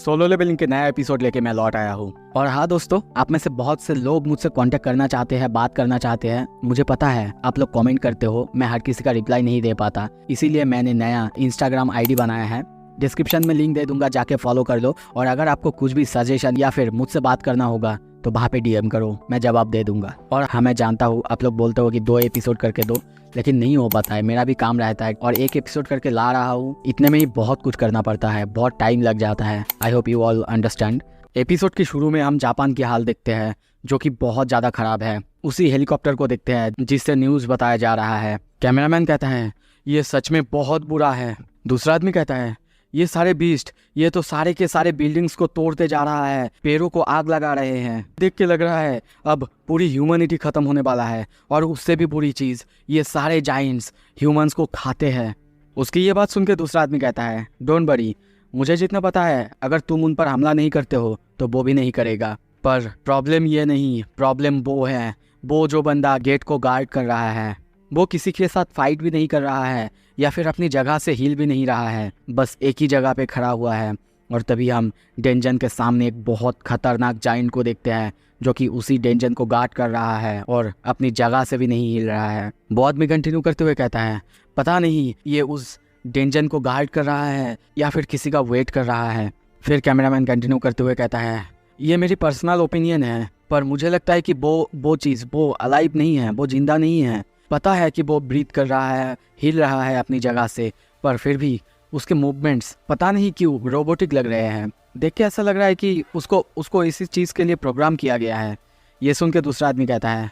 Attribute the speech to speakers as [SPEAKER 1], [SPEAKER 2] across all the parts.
[SPEAKER 1] Solo levelling के नया episode लेके मैं लौट आया हूँ। और हाँ दोस्तों, आप में से बहुत से लोग मुझसे कांटेक्ट करना चाहते हैं, बात करना चाहते हैं। मुझे पता है आप लोग कमेंट करते हो, मैं हर किसी का रिप्लाई नहीं दे पाता, इसीलिए मैंने नया इंस्टाग्राम आईडी बनाया है। डिस्क्रिप्शन में लिंक दे दूंगा, जाके फॉलो कर लो। और अगर आपको कुछ भी सजेशन या फिर मुझसे बात करना होगा तो वहाँ पे डीएम करो, मैं जवाब दे दूंगा। और हाँ, मैं जानता हूँ आप लोग बोलते हो कि 2 एपिसोड करके दो, लेकिन नहीं हो पाता है, मेरा भी काम रहता है और 1 एपिसोड करके ला रहा हूँ। इतने में ही बहुत कुछ करना पड़ता है, बहुत टाइम लग जाता है। I hope you all understand. Episode के शुरू में हम जापान की हाल देखते हैं जो कि बहुत ज़्यादा खराब है। उसी हेलीकॉप्टर को देखते हैं जिससे न्यूज़ बताया जा रहा है। कैमरामैन कहता है ये सच में बहुत बुरा है। दूसरा आदमी कहता है ये सारे बीस्ट, ये तो सारे के सारे बिल्डिंग्स को तोड़ते जा रहा है, पेड़ों को आग लगा रहे हैं। देख के लग रहा है अब पूरी ह्यूमैनिटी खत्म होने वाला है। और उससे भी बुरी चीज़, ये सारे जाइंट्स ह्यूमंस को खाते हैं। उसकी ये बात सुन के दूसरा आदमी कहता है डोंट वरी, मुझे जितना पता है अगर तुम उन पर हमला नहीं करते हो तो वो भी नहीं करेगा। पर प्रॉब्लम ये नहीं, प्रॉब्लम वो है, वो जो बंदा गेट को गार्ड कर रहा है वो किसी के साथ फाइट भी नहीं कर रहा है या फिर अपनी जगह से हिल भी नहीं रहा है, बस एक ही जगह पे खड़ा हुआ है। और तभी हम डेंजन के सामने एक बहुत खतरनाक जाइंट को देखते हैं जो कि उसी डेंजन को गार्ड कर रहा है और अपनी जगह से भी नहीं हिल रहा है। वो आदमी कंटिन्यू करते हुए कहता है पता नहीं ये उस डेंजन को गार्ड कर रहा है या फिर किसी का वेट कर रहा है। फिर कैमरामैन कंटिन्यू करते हुए कहता है ये मेरी पर्सनल ओपिनियन है, पर मुझे लगता है कि वो चीज़ वो अलाइव नहीं है, वो जिंदा नहीं है। पता है कि वो ब्रीथ कर रहा है, हिल रहा है अपनी जगह से, पर फिर भी उसके मूवमेंट्स पता नहीं क्यों रोबोटिक लग रहे हैं। देख के ऐसा लग रहा है कि उसको इसी चीज़ के लिए प्रोग्राम किया गया है। ये सुन के दूसरा आदमी कहता है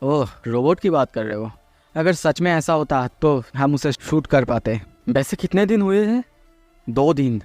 [SPEAKER 1] ओह, रोबोट की बात कर रहे हो? अगर सच में ऐसा होता तो हम उसे शूट कर पाते। वैसे कितने दिन हुए हैं? 2 दिन।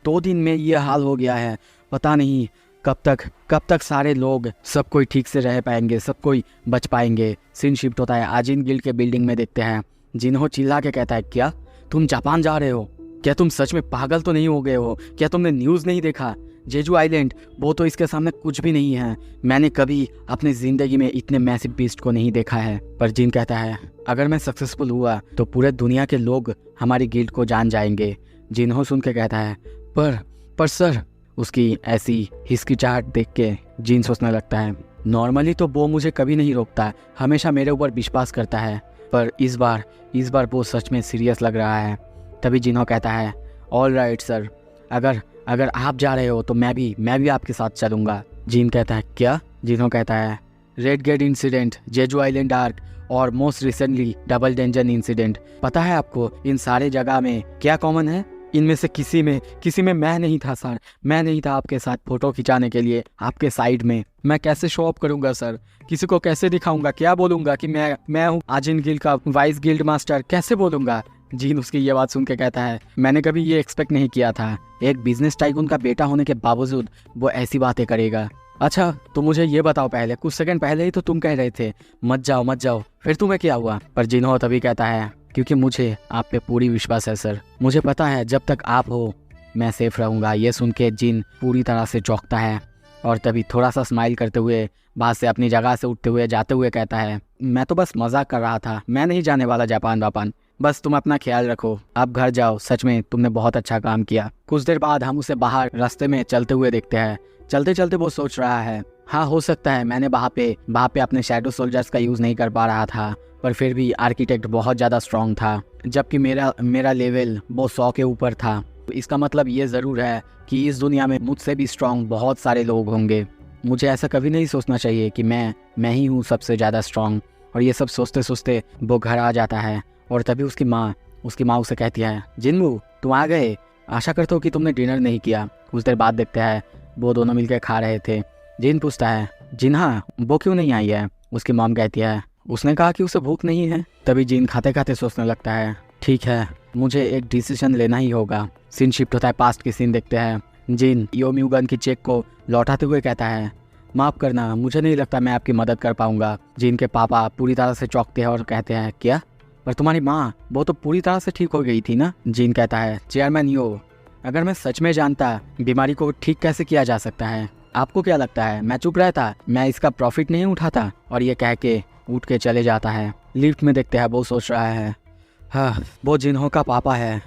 [SPEAKER 1] 2 दिन में ये हाल हो गया है। पता नहीं कब तक सारे लोग, सब कोई ठीक से रह पाएंगे, सब कोई बच पाएंगे। सीन शिफ्ट होता है, आजिन गिल्ड के बिल्डिंग में देखते हैं। जिन्हो चिल्ला के कहता है क्या तुम जापान जा रहे हो? क्या तुम सच में पागल तो नहीं हो गए हो? क्या तुमने न्यूज़ नहीं देखा? जेजू आइलैंड वो तो इसके सामने कुछ भी नहीं है। मैंने कभी अपनी ज़िंदगी में इतने मैसिव बीस्ट को नहीं देखा है। पर जिन कहता है अगर मैं सक्सेसफुल हुआ तो पूरे दुनिया के लोग हमारी गिल्ड को जान जाएंगे। जिन्हो सुन के कहता है पर सर। उसकी ऐसी हिचकिचाहट देख के जिन सोचने लगता है नॉर्मली तो वो मुझे कभी नहीं रोकता, हमेशा मेरे ऊपर विश्वास करता है, पर इस बार वो सच में सीरियस लग रहा है। तभी जिन्हो कहता है ऑल राइट सर, अगर आप जा रहे हो तो मैं भी आपके साथ चलूँगा। जिन कहता है क्या? जिन्हो कहता है red gate incident, Jeju island arc और most recently double dungeon incident. पता है आपको इन सारे जगह में क्या कॉमन है? इनमें से किसी में मैं नहीं था सर। मैं नहीं था आपके साथ फ़ोटो खिंचाने के लिए आपके साइड में। मैं कैसे शो अप करूंगा सर? किसी को कैसे दिखाऊंगा? क्या बोलूँगा कि मैं हूँ आजिन गिल्ड का वाइस गिल्ड मास्टर? कैसे बोलूँगा? जीन उसकी ये बात सुन के कहता है मैंने कभी ये एक्सपेक्ट नहीं किया था, एक बिजनेस टाइकून का बेटा होने के बावजूद वो ऐसी बातें करेगा। अच्छा तो मुझे ये बताओ, पहले कुछ सेकंड पहले ही तो तुम कह रहे थे मत जाओ, फिर तुम्हें क्या हुआ? पर जिन्हो तभी कहता है क्योंकि मुझे आप पे पूरी विश्वास है सर। मुझे पता है जब तक आप हो मैं सेफ रहूँगा। ये सुन के जिन पूरी तरह से चौंकता है और तभी थोड़ा सा स्माइल करते हुए बात से अपनी जगह से उठते हुए जाते हुए कहता है मैं तो बस मजाक कर रहा था, मैं नहीं जाने वाला जापान वापान, बस तुम अपना ख्याल रखो, आप घर जाओ, सच में तुमने बहुत अच्छा काम किया। कुछ देर बाद हम उसे बाहर रास्ते में चलते हुए देखते हैं। चलते चलते वो सोच रहा है हाँ हो सकता है मैंने वहाँ पे अपने शैडो सोल्जर्स का यूज़ नहीं कर पा रहा था, पर फिर भी आर्किटेक्ट बहुत ज़्यादा स्ट्रॉन्ग था, जबकि मेरा लेवल वो 100 के ऊपर था। इसका मतलब ये ज़रूर है कि इस दुनिया में मुझसे भी स्ट्रॉन्ग बहुत सारे लोग होंगे। मुझे ऐसा कभी नहीं सोचना चाहिए कि मैं ही हूँ सबसे ज़्यादा स्ट्रॉन्ग। और ये सब सोचते सोचते वो घर आ जाता है और तभी उसकी माँ उसे कहती है जिन्मू तुम आ गए, आशा करता हूँ कि तुमने डिनर नहीं किया। कुछ देर बाद देखते हैं वो दोनों मिलकर खा रहे थे। जिन पूछता है जिन्हा वो क्यों नहीं आई है? उसकी मॉम कहती है उसने कहा कि उसे भूख नहीं है। तभी जिन खाते खाते सोचने लगता है ठीक है मुझे एक डिसीजन लेना ही होगा। सीन शिफ्ट होता है, पास्ट की सीन देखते हैं। जिन योम्यूगन की चेक को लौटाते हुए कहता है माफ़ करना, मुझे नहीं लगता मैं आपकी मदद कर पाऊंगा। जिन के पापा पूरी तरह से चौंकते हैं और कहते हैं क्या? पर तुम्हारी माँ वो तो पूरी तरह से ठीक हो गई थी ना? जिन कहता है चेयरमैन यो, अगर मैं सच में जानता बीमारी को ठीक कैसे किया जा सकता है, आपको क्या लगता है मैं चुप रहता? मैं इसका प्रॉफिट नहीं उठाता? और ये कह के उठ के चले जाता है। लिफ्ट में देखते हैं वो सोच रहा है हाँ वो जिन्हों का पापा है,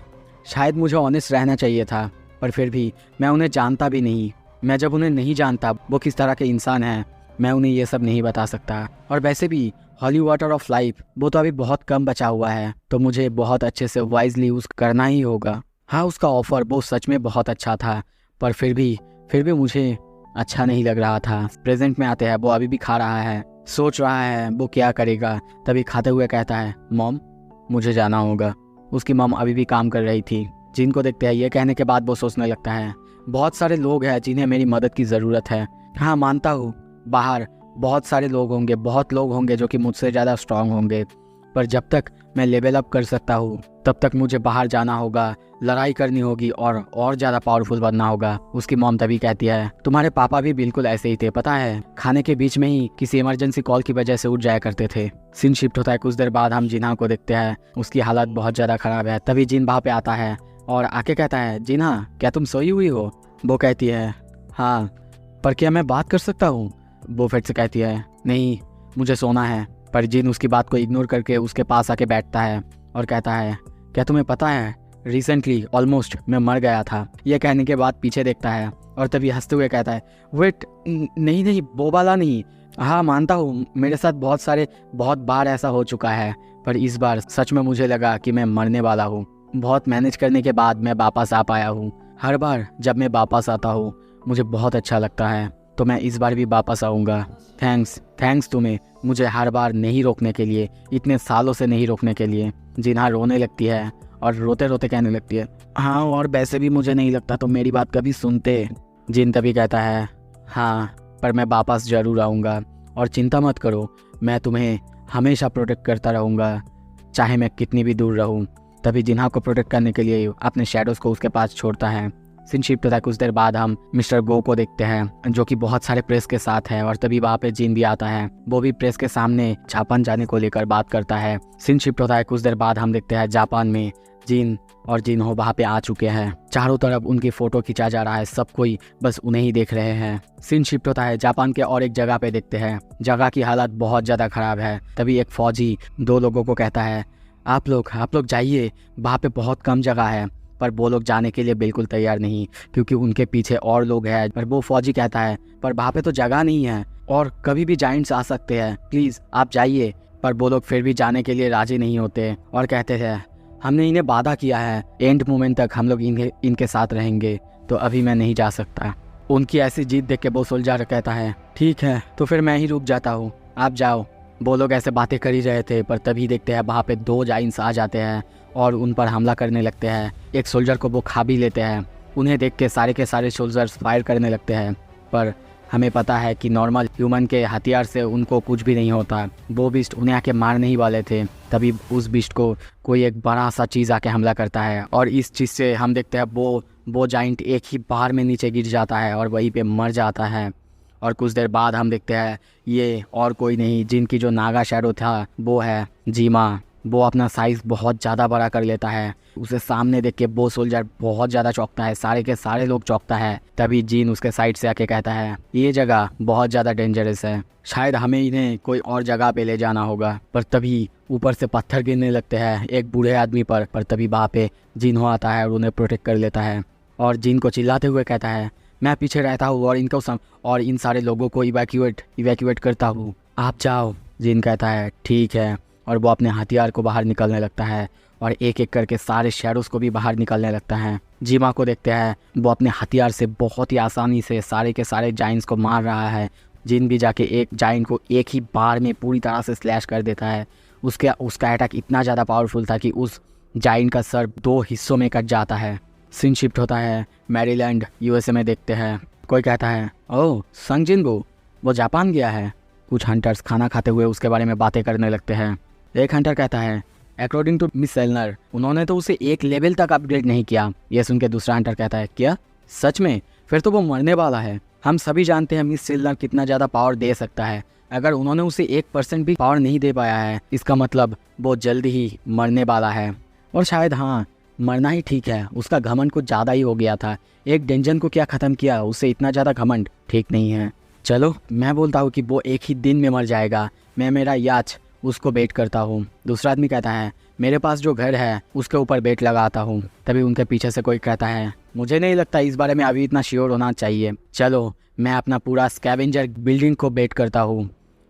[SPEAKER 1] शायद मुझे ऑनेस्ट रहना चाहिए था। पर फिर भी मैं उन्हें जानता भी नहीं। मैं जब उन्हें नहीं जानता वो किस तरह के इंसान हैं, मैं उन्हें ये सब नहीं बता सकता। और वैसे भी हॉली वाटर ऑफ लाइफ वो तो अभी बहुत कम बचा हुआ है, तो मुझे बहुत अच्छे से वाइजली यूज़ करना ही होगा। हाँ, उसका ऑफ़र वो सच में बहुत अच्छा था, पर फिर भी मुझे अच्छा नहीं लग रहा था। प्रेजेंट में आते हैं, वो अभी भी खा रहा है, सोच रहा है वो क्या करेगा। तभी खाते हुए कहता है, मॉम मुझे जाना होगा। उसकी मॉम अभी भी काम कर रही थी। जिन को देखते हैं ये कहने के बाद वो सोचने लगता है, बहुत सारे लोग हैं जिन्हें मेरी मदद की ज़रूरत है। हाँ मानता हूँ, बाहर बहुत सारे लोग होंगे, बहुत लोग होंगे जो कि मुझसे ज़्यादा स्ट्रांग होंगे, पर जब तक मैं लेवल अप कर सकता हूँ तब तक मुझे बाहर जाना होगा, लड़ाई करनी होगी और ज़्यादा पावरफुल बनना होगा। उसकी मॉम तभी कहती है, तुम्हारे पापा भी बिल्कुल ऐसे ही थे, पता है, खाने के बीच में ही किसी इमरजेंसी कॉल की वजह से उठ जाया करते थे। सीन शिफ्ट होता है, कुछ देर बाद हम जिन्हा को देखते हैं। उसकी हालत बहुत ज़्यादा ख़राब है। तभी जिन वहाँ पे आता है और आके कहता है, जिन्हा क्या तुम सोई हुई हो? वो कहती है, हाँ, पर क्या मैं बात कर सकता हूँ? वो फिर से कहती है, नहीं मुझे सोना है। पर जिन उसकी बात को इग्नोर करके उसके पास आके बैठता है और कहता है, क्या तुम्हें पता है रिसेंटली ऑलमोस्ट मैं मर गया था। यह कहने के बाद पीछे देखता है और तभी हंसते हुए कहता है, वेट, नहीं वो वाला नहीं। हाँ मानता हूँ, मेरे साथ बहुत बार ऐसा हो चुका है, पर इस बार सच में मुझे लगा कि मैं मरने वाला हूँ। बहुत मैनेज करने के बाद मैं वापस आ पाया हूँ। हर बार जब मैं वापस आता हूँ मुझे बहुत अच्छा लगता है, तो मैं इस बार भी वापस आऊँगा। थैंक्स तुम्हें मुझे हर बार नहीं रोकने के लिए, इतने सालों से नहीं रोकने के लिए। जिन्हा रोने लगती है और रोते रोते कहने लगती है, हाँ, और वैसे भी मुझे नहीं लगता तो मेरी बात कभी सुनते। जिन तभी कहता है, हाँ, पर मैं वापस ज़रूर आऊँगा और चिंता मत करो, मैं तुम्हें हमेशा प्रोटेक्ट करता रहूँगा, चाहे मैं कितनी भी दूर रहूँ। तभी जिन्हा को प्रोटेक्ट करने के लिए अपने शैडोज़ को उसके पास छोड़ता है। सीन शिफ्ट होता है, कुछ देर बाद हम मिस्टर गो को देखते हैं जो कि बहुत सारे प्रेस के साथ है। और तभी वहाँ पे जिन भी आता है, वो भी प्रेस के सामने जापान जाने को लेकर बात करता है। सीन शिफ्ट होता है, कुछ देर बाद हम देखते हैं जापान में जिन और जिन हो वहाँ पे आ चुके हैं। चारों तरफ उनकी फ़ोटो खिंचा जा रहा है, सब कोई बस उन्हें ही देख रहे हैं। सीन शिफ्ट होता है, जापान के और एक जगह पे देखते हैं। जगह की हालत बहुत ज़्यादा ख़राब है। तभी एक फ़ौजी दो लोगों को कहता है, आप लोग जाइए, वहाँ पे बहुत कम जगह है। पर वो लोग जाने के लिए बिल्कुल तैयार नहीं, क्योंकि उनके पीछे और लोग हैं। पर वो फौजी कहता है, पर वहाँ पे तो जगह नहीं है और कभी भी जाइंट्स आ सकते हैं, प्लीज़ आप जाइए। पर वो लोग फिर भी जाने के लिए राजी नहीं होते और कहते थे, हमने इन्हें वादा किया है एंड मोमेंट तक हम लोग इनके साथ रहेंगे, तो अभी मैं नहीं जा सकता। उनकी ऐसी जीत देख के वो सोल्जर कहता है, ठीक है तो फिर मैं ही रुक जाता हूँ, आप जाओ। वो लोग ऐसे बातें कर ही रहे थे, पर तभी देखते हैं वहाँ पे दो जाइंट्स आ जाते हैं और उन पर हमला करने लगते हैं। एक सोल्जर को वो खा भी लेते हैं। उन्हें देख के सारे सोल्जर्स फायर करने लगते हैं, पर हमें पता है कि नॉर्मल ह्यूमन के हथियार से उनको कुछ भी नहीं होता। वो बिस्ट उन्हें आके मारने ही वाले थे। तभी उस बिस्ट को कोई एक बड़ा सा चीज़ आके हमला करता है और इस चीज़ से हम देखते हैं वो जाइंट एक ही बार में नीचे गिर जाता है और वहीं पे मर जाता है। और कुछ देर बाद हम देखते हैं ये और कोई नहीं, जिनकी जो नागा शैडो था वो है जीमा। वो अपना साइज़ बहुत ज़्यादा बड़ा कर लेता है। उसे सामने देख के वो सोल्जर बहुत ज़्यादा चौंकता है, सारे के सारे लोग चौंकता है। तभी जीन उसके साइड से आके कहता है, ये जगह बहुत ज़्यादा डेंजरस है, शायद हमें इन्हें कोई और जगह पे ले जाना होगा। पर तभी ऊपर से पत्थर गिरने लगते हैं एक बूढ़े आदमी पर तभी वहाँ पे जिन्हो आता है और उन्हें प्रोटेक्ट कर लेता है। और जिन को चिल्लाते हुए कहता है, मैं पीछे रहता हूँ और इन सारे लोगों को इवैक्यूएट करता हूँ, आप जाओ। जिन कहता है, ठीक है। और वो अपने हथियार को बाहर निकलने लगता है और एक एक करके सारे शैडोज़ को भी बाहर निकलने लगता है। जीमा को देखते हैं, वो अपने हथियार से बहुत ही आसानी से सारे के सारे जाइंट्स को मार रहा है। जिन भी जाके एक जाइंट को एक ही बार में पूरी तरह से स्लैश कर देता है। उसका अटैक इतना ज़्यादा पावरफुल था कि उस जाइंट का सर 2 हिस्सों में कट जाता है। सीन शिफ्ट होता है, मैरीलैंड यूएसए में देखते हैं। कोई कहता है, ओह संग जिनबू, वो जापान गया है। कुछ हंटर्स खाना खाते हुए उसके बारे में बातें करने लगते हैं। एक हंटर कहता है, अकॉर्डिंग टू मिस सेलनर, उन्होंने तो उसे 1 लेवल तक अपग्रेड नहीं किया। यह सुन के दूसरा हंटर कहता है, क्या सच में? फिर तो वो मरने वाला है। हम सभी जानते हैं मिस सेलनर कितना ज़्यादा पावर दे सकता है। अगर उन्होंने उसे 1% भी पावर नहीं दे पाया है, इसका मतलब वो जल्द ही मरने वाला है। और शायद हाँ, मरना ही ठीक है, उसका घमंड कुछ ज़्यादा ही हो गया था। एक डेंजन को क्या ख़त्म किया, उससे इतना ज़्यादा घमंड ठीक नहीं है। चलो मैं बोलता हूँ कि वो एक ही दिन में मर जाएगा, मैं मेरा याच उसको बेट करता हूँ। दूसरा आदमी कहता है, मेरे पास जो घर है उसके ऊपर बेट लगाता हूँ। तभी उनके पीछे से कोई कहता है, मुझे नहीं लगता इस बारे में अभी इतना श्योर होना चाहिए। चलो मैं अपना पूरा स्कैवेंजर बिल्डिंग को बेट करता हूँ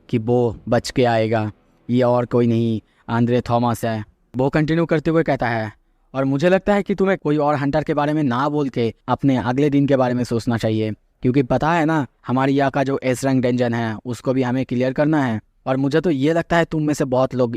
[SPEAKER 1] कि वो बच के आएगा, ये और कोई नहीं आंद्रे थॉमस है। वो कंटिन्यू करते हुए कहता है, और मुझे लगता है कि तुम्हें कोई और हंटर के बारे में ना बोल के अपने अगले दिन के बारे में सोचना चाहिए, क्योंकि पता है ना हमारी यहाँ का जो एस रैंक डंजन है उसको भी हमें क्लियर करना है। और मुझे तो ये लगता है तुम में से बहुत लोग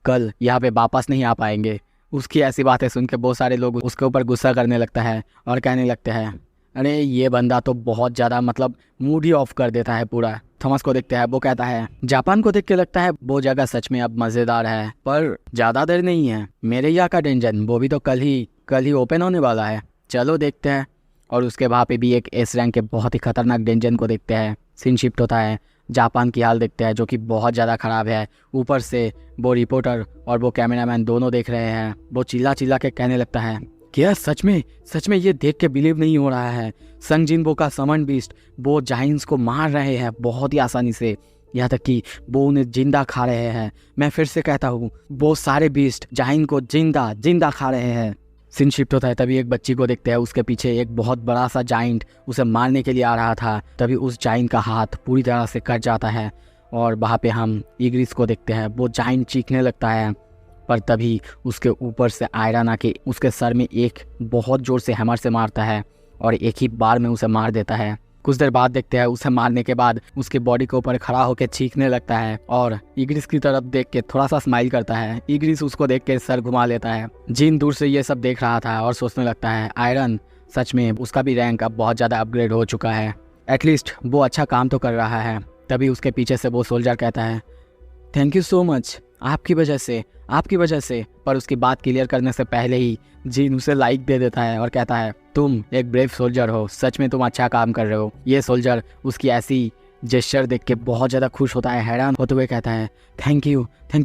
[SPEAKER 1] कल यहाँ पे वापस नहीं आ पाएंगे। उसकी ऐसी बातें सुन के बहुत सारे लोग उसके ऊपर गुस्सा करने लगता है और कहने लगते हैं, अरे ये बंदा तो बहुत ज़्यादा मूड ही ऑफ कर देता है पूरा। थॉमस को देखते हैं, वो कहता है, जापान को देख के लगता है वो जगह सच में अब मज़ेदार है, पर ज़्यादा देर नहीं है। मेरे यहाँ का डंजन वो भी तो कल ही ओपन होने वाला है, चलो देखते हैं। और उसके वहाँ पे भी एक एस रैंक के बहुत ही खतरनाक डंजन को देखते हैं। सीन शिफ्ट होता है, जापान की हाल देखते हैं जो कि बहुत ज़्यादा ख़राब है। ऊपर से वो रिपोर्टर और वो कैमरामैन दोनों देख रहे हैं। वो चिल्ला के कहने लगता है, क्या सच में ये देख के बिलीव नहीं हो रहा है। संग जिनबो का समन बीस्ट वो जाइंट्स को मार रहे हैं बहुत ही आसानी से, यहाँ तक कि वो उन्हें जिंदा खा रहे हैं। मैं फिर से कहता हूँ, वो सारे बीस्ट जाइंट को जिंदा खा रहे हैं। सीन शिफ्ट होता है, तभी एक बच्ची को देखते हैं, उसके पीछे एक बहुत बड़ा सा जाइंट उसे मारने के लिए आ रहा था। तभी उस जाइंट का हाथ पूरी तरह से कट जाता है और वहाँ पे हम इग्रिस को देखते हैं। वो जाइंट चीखने लगता है, पर तभी उसके ऊपर से आयरन आके उसके सर में एक बहुत ज़ोर से हैमर से मारता है और एक ही बार में उसे मार देता है। कुछ देर बाद देखते हैं, उसे मारने के बाद उसके बॉडी के ऊपर खड़ा होकर चीखने लगता है और इग्रिस की तरफ देख के थोड़ा सा स्माइल करता है। इग्रिस उसको देख के सर घुमा लेता है। जिन दूर से ये सब देख रहा था और सोचने लगता है, आयरन सच में उसका भी रैंक अब बहुत ज़्यादा अपग्रेड हो चुका है, एटलीस्ट वो अच्छा काम तो कर रहा है। तभी उसके पीछे से वो सोल्जर कहता है, थैंक यू सो मच, आपकी वजह से। पर उसकी बात क्लियर करने से पहले ही जिन उसे लाइक दे देता है और कहता है, तुम एक ब्रेव सोल्जर हो, सच में तुम अच्छा काम कर रहे हो। ये सोल्जर उसकी ऐसी जेस्चर देख के बहुत ज़्यादा खुश होता है, हैरान होते हुए कहता है, थैंक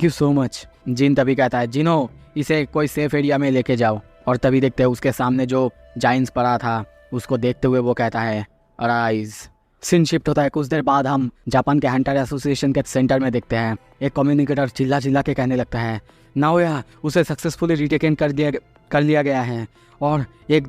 [SPEAKER 1] यू सो मच। जिन तभी कहता है, जिनो इसे कोई सेफ एरिया में लेके जाओ। और तभी देखते हैं उसके सामने जो जाइंट्स पड़ा था उसको देखते हुए वो कहता है, अराइज। सीन शिफ्ट होता है। कुछ देर बाद हम जापान के हंटर एसोसिएशन के सेंटर में देखते हैं। एक कम्युनिकेटर चिल्ला के कहने लगता है, नाओया उसे सक्सेसफुली रिटेकन कर लिया गया है और एक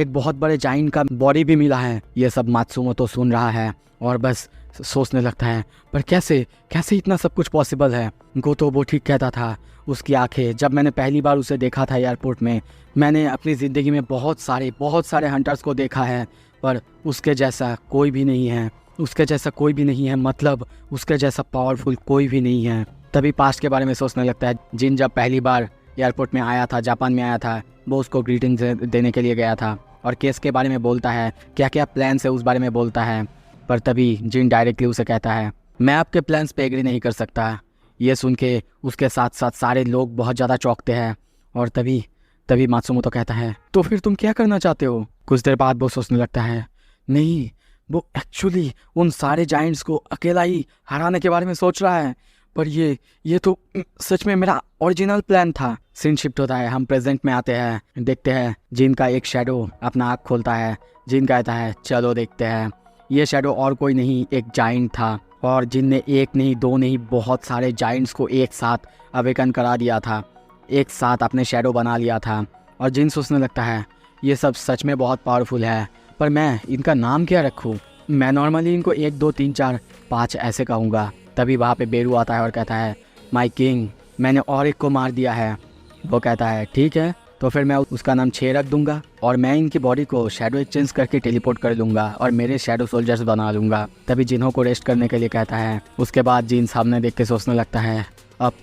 [SPEAKER 1] बहुत बड़े जाइंट का बॉडी भी मिला है। ये सब मात्सुमोतो सुन रहा है और बस सोचने लगता है, पर कैसे इतना सब कुछ पॉसिबल है। गोतो वो ठीक कहता था, उसकी आंखें, जब मैंने पहली बार उसे देखा था एयरपोर्ट में, मैंने अपनी ज़िंदगी में बहुत सारे हंटर्स को देखा है, पर उसके जैसा कोई भी नहीं है, मतलब उसके जैसा पावरफुल कोई भी नहीं है। तभी पास्ट के बारे में सोचने लगता है। जिन जब पहली बार एयरपोर्ट में आया था, जापान में आया था, वो उसको ग्रीटिंग्स देने के लिए गया था और केस के बारे में बोलता है, क्या प्लान्स है उस बारे में बोलता है। पर तभी जिन डायरेक्टली उसे कहता है, मैं आपके प्लान्स पे एग्री नहीं कर सकता। ये सुन के उसके साथ साथ सारे लोग बहुत ज़्यादा चौंकते हैं और तभी मात्सुमोतो कहता है, तो फिर तुम क्या करना चाहते हो। कुछ देर बाद वो सोचने लगता है, नहीं, वो एक्चुअली उन सारे जाइंट्स को अकेला ही हराने के बारे में सोच रहा है, पर ये तो सच में मेरा ओरिजिनल प्लान था। सीन शिफ्ट होता है, हम प्रेजेंट में आते हैं, देखते हैं जिन का एक शैडो अपना आँख खोलता है। जिन कहता है, चलो देखते हैं। ये शैडो और कोई नहीं, एक जाइंट था और जिन ने एक नहीं दो नहीं बहुत सारे जाइंट्स को एक साथ अवेकन करा दिया था, एक साथ अपने शैडो बना लिया था। और जिन सोचने लगता है, ये सब सच में बहुत पावरफुल है, पर मैं इनका नाम क्या रखूं। मैं नॉर्मली इनको 1 2 3 4 5 ऐसे कहूँगा। तभी वहाँ पे बेरू आता है और कहता है, माय किंग, मैंने और एक को मार दिया है। वो कहता है, ठीक है, तो फिर मैं उसका नाम 6 रख दूंगा और मैं इनकी बॉडी को शैडो एक्सचेंज करके टेलीपोर्ट कर लूँगा और मेरे शैडो सोल्जर्स बना लूँगा। तभी जिन्हों को रेस्ट करने के लिए कहता है। उसके बाद जिन सामने देख के सोचने लगता है, अब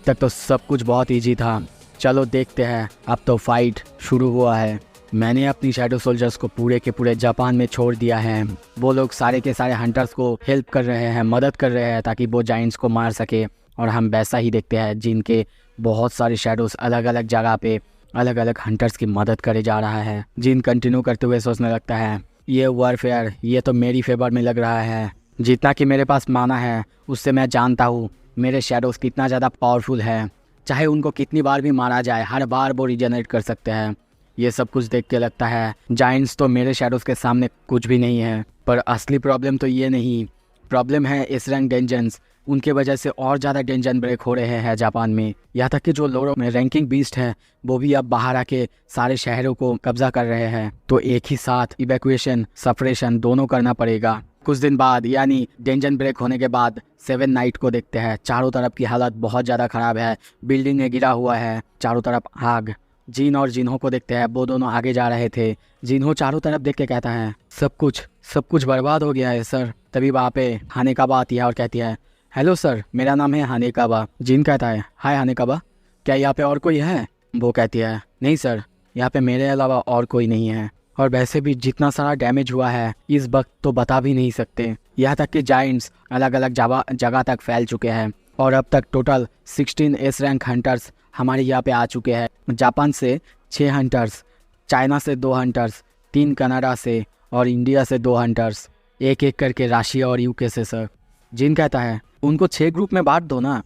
[SPEAKER 1] तक तो सब कुछ बहुत ईजी था, चलो देखते हैं। अब तो फाइट शुरू हुआ है। मैंने अपनी शैडो सोल्जर्स को पूरे के पूरे जापान में छोड़ दिया है। वो लोग सारे के सारे हंटर्स को हेल्प कर रहे हैं, मदद कर रहे हैं ताकि वो जाइंट्स को मार सके। और हम वैसा ही देखते हैं, जिनके बहुत सारे शैडोज अलग अलग जगह पे अलग अलग हंटर्स की मदद करे जा रहा है। जिन कंटिन्यू करते हुए सोचने लगता है, ये वॉरफेयर ये तो मेरी फेवर में लग रहा है। जितना कि मेरे पास माना है उससे मैं जानता हूँ मेरे शैडोज कितना ज़्यादा पावरफुल है। चाहे उनको कितनी बार भी मारा जाए, हर बार वो रिजनरेट कर सकते हैं। ये सब कुछ देख के लगता है जाइंट्स तो मेरे शैडोज़ के सामने कुछ भी नहीं है। पर असली प्रॉब्लम तो ये नहीं, प्रॉब्लम है एस रैंक डंजन्स उनके वजह से और ज़्यादा डेंजन ब्रेक हो रहे हैं जापान में। यहाँ तक कि जो लोरो में रैंकिंग बीस्ट है वो भी अब बाहर आके सारे शहरों को कब्जा कर रहे हैं। तो एक ही साथ इवैक्यूएशन सपरेशन दोनों करना पड़ेगा। कुछ दिन बाद यानी डेंजन ब्रेक होने के बाद 7 नाइट को देखते हैं। चारों तरफ की हालत बहुत ज़्यादा ख़राब है, बिल्डिंग में गिरा हुआ है, चारों तरफ आग। जिन और जिन्हो को देखते हैं, वो दोनों आगे जा रहे थे। जिन्हो चारों तरफ देख के कहता है सब कुछ बर्बाद हो गया है सर। तभी वहाँ पे हानेकाबा आती है और कहती है हेलो सर, मेरा नाम है हानेकाबा। जिन कहता है हाय हानेकाबा, क्या यहाँ पे और कोई है? वो कहती है नहीं सर, यहाँ पे मेरे अलावा और कोई नहीं है, और वैसे भी जितना सारा डैमेज हुआ है इस वक्त तो बता भी नहीं सकते। यहाँ तक कि जाइंट्स अलग अलग जगह तक फैल चुके हैं और अब तक टोटल 16 एस रैंक हंटर्स हमारे यहाँ पे आ चुके हैं। जापान से 6 हंटर्स, चाइना से 2 हंटर्स, 3 कनाडा से और इंडिया से 2 हंटर्स, एक एक करके रशिया और यूके से सर। जिन कहता है उनको 6 ग्रुप में बांट दो ना।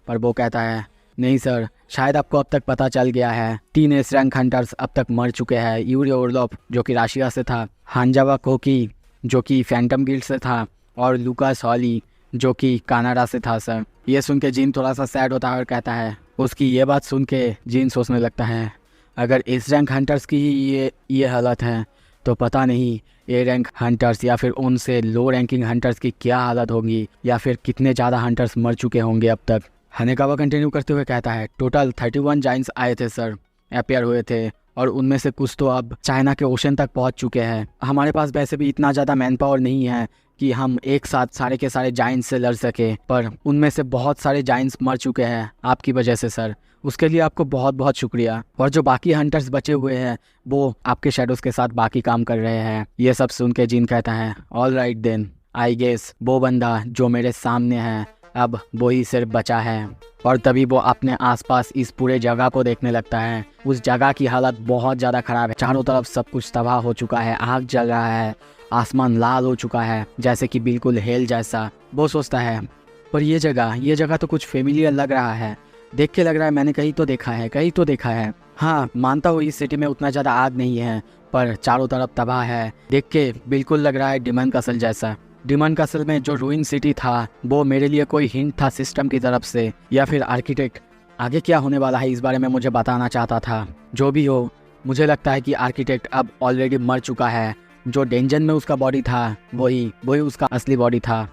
[SPEAKER 1] पर वो कहता है नहीं सर, शायद आपको अब तक पता चल गया है 3 एस रैंक हंटर्स अब तक मर चुके हैं। यूरी ओरलोफ जो कि रशिया से था, हांजावा कोकी जो कि फैंटम गिल्ड से था और लुकास हॉली जो कि कनाडा से था सर। ये सुन के जिन थोड़ा सा सैड होता है और कहता है, उसकी ये बात सुन के जिन सोचने लगता है अगर एस रैंक हंटर्स की ही ये हालत है तो पता नहीं ए रैंक हंटर्स या फिर उनसे लो रैंकिंग हंटर्स की क्या हालत होगी, या फिर कितने ज़्यादा हंटर्स मर चुके होंगे अब तक। हानेकाबा कंटिन्यू करते हुए कहता है टोटल 31 जाइंट्स आए थे सर, अपेयर हुए थे, और उनमें से कुछ तो अब चाइना के ओशन तक पहुंच चुके हैं। हमारे पास वैसे भी इतना ज़्यादा मैन पावर नहीं है कि हम एक साथ सारे के सारे जाइंट्स से लड़ सके, पर उनमें से बहुत सारे जाइंट्स मर चुके हैं आपकी वजह से सर। उसके लिए आपको बहुत बहुत शुक्रिया। और जो बाकी हंटर्स बचे हुए हैं वो आपके शेडोज़ के साथ बाकी काम कर रहे हैं। ये सब सुन के जिन कहता है all right then, I guess वो बंदा जो मेरे सामने है अब वही सिर्फ बचा है। और तभी वो अपने आसपास इस पूरे जगह को देखने लगता है। उस जगह की हालत बहुत ज़्यादा ख़राब है, चारों तरफ सब कुछ तबाह हो चुका है, आग जल रहा है, आसमान लाल हो चुका है जैसे कि बिल्कुल हेल जैसा। वो सोचता है पर ये जगह तो कुछ फेमिलियर लग रहा है, देख के लग रहा है मैंने कहीं तो देखा है। हाँ मानता हूँ इस सिटी में उतना ज़्यादा आग नहीं है, पर चारों तरफ तबाह है, देख के बिल्कुल लग रहा है डिमन कसल जैसा। डिमन कसल में जो रूइन सिटी था वो मेरे लिए कोई हिंट था सिस्टम की तरफ से, या फिर आर्किटेक्ट आगे क्या होने वाला है इस बारे में मुझे बताना चाहता था। जो भी हो, मुझे लगता है कि आर्किटेक्ट अब ऑलरेडी मर चुका है। जो डेंजन में उसका बॉडी था वही उसका असली बॉडी था।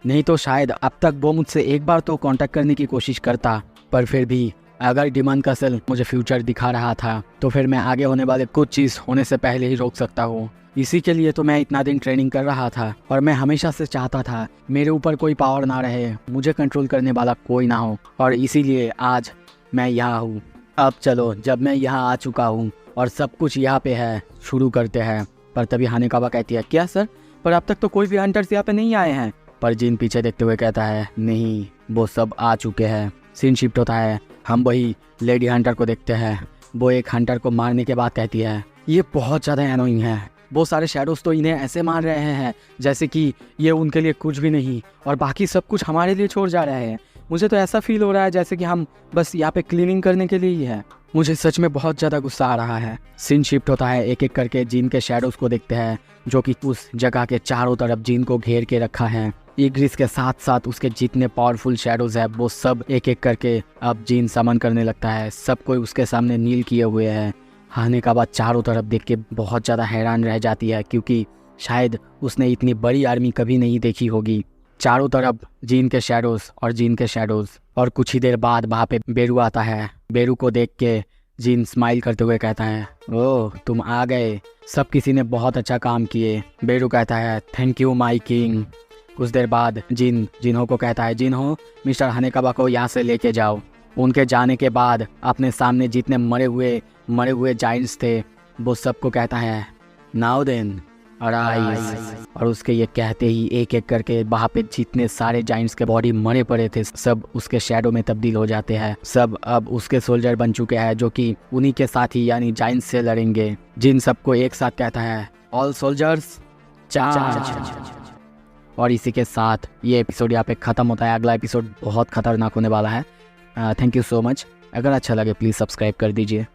[SPEAKER 1] नहीं तो शायद अब तक वो मुझसे एक बार तो कांटेक्ट करने की कोशिश करता। पर फिर भी अगर डिमन कसल मुझे फ्यूचर दिखा रहा था तो फिर मैं आगे होने वाले कुछ चीज़ होने से पहले ही रोक सकता हूँ। इसी के लिए तो मैं इतना दिन ट्रेनिंग कर रहा था, और मैं हमेशा से चाहता था मेरे ऊपर कोई पावर ना रहे, मुझे कंट्रोल करने वाला कोई ना हो, और इसीलिए आज मैं यहाँ हूँ। अब चलो, जब मैं यहाँ आ चुका हूँ और सब कुछ यहाँ पे है, शुरू करते हैं। पर तभी हानेकाबा कहती है क्या सर, पर अब तक तो कोई भी हंटर्स यहाँ पे नहीं आए हैं। पर जिन पीछे देखते हुए कहता है नहीं, वो सब आ चुके हैं। सीन शिफ्ट होता है, हम वही लेडी हंटर को देखते हैं। वो एक हंटर को मारने के बाद कहती है ये बहुत ज़्यादा एनोइंग है, वो सारे शैडोज़ तो इन्हें ऐसे मार रहे हैं जैसे कि ये उनके लिए कुछ भी नहीं, और बाकी सब कुछ हमारे लिए छोड़ जा रहे हैं। मुझे तो ऐसा फील हो रहा है जैसे कि हम बस यहाँ पे क्लीनिंग करने के लिए ही है। मुझे सच में बहुत ज़्यादा गुस्सा आ रहा है। सीन शिफ्ट होता है, एक एक करके जिन के शैडोज़ को देखते हैं जो कि उस जगह के चारों तरफ जिन को घेर के रखा है। इग्रिस के साथ साथ उसके जितने पावरफुल शैडोज़ है वो सब एक एक करके अब जिन समन करने लगता है। सब कोई उसके सामने नील किए हुए है। हानेकाबा चारों तरफ देख के बहुत ज़्यादा हैरान रह जाती है, क्योंकि शायद उसने इतनी बड़ी आर्मी कभी नहीं देखी होगी। चारों तरफ जिन के शैडोज़ और कुछ ही देर बाद वहाँ पे बेरू आता है। बेरू को देख के जिन स्माइल करते हुए कहता है ओह तुम आ गए, सब किसी ने बहुत अच्छा काम किए। बेरू कहता है थैंक यू माई किंग। कुछ देर बाद जिन्हो को कहता है जिन्हो मिस्टर हानेकाबा को यहाँ से लेके जाओ। उनके जाने के बाद अपने सामने जितने मरे हुए जाइंट्स थे वो सबको कहता है नाउ देन अराइज। और उसके ये कहते ही एक एक करके वहाँ पे जितने सारे जाइंट्स के बॉडी मरे पड़े थे सब उसके शैडो में तब्दील हो जाते हैं। सब अब उसके सोल्जर बन चुके हैं जो कि उन्हीं के साथ ही यानी जाइंट्स से लड़ेंगे। जिन सबको एक साथ कहता है ऑल सोल्जर्स चार्ज। और इसी के साथ ये एपिसोड यहाँ पे ख़त्म होता है। अगला एपिसोड बहुत खतरनाक होने वाला है। Thank you so much. अगर अच्छा लगे प्लीज़ सब्सक्राइब कर दीजिए।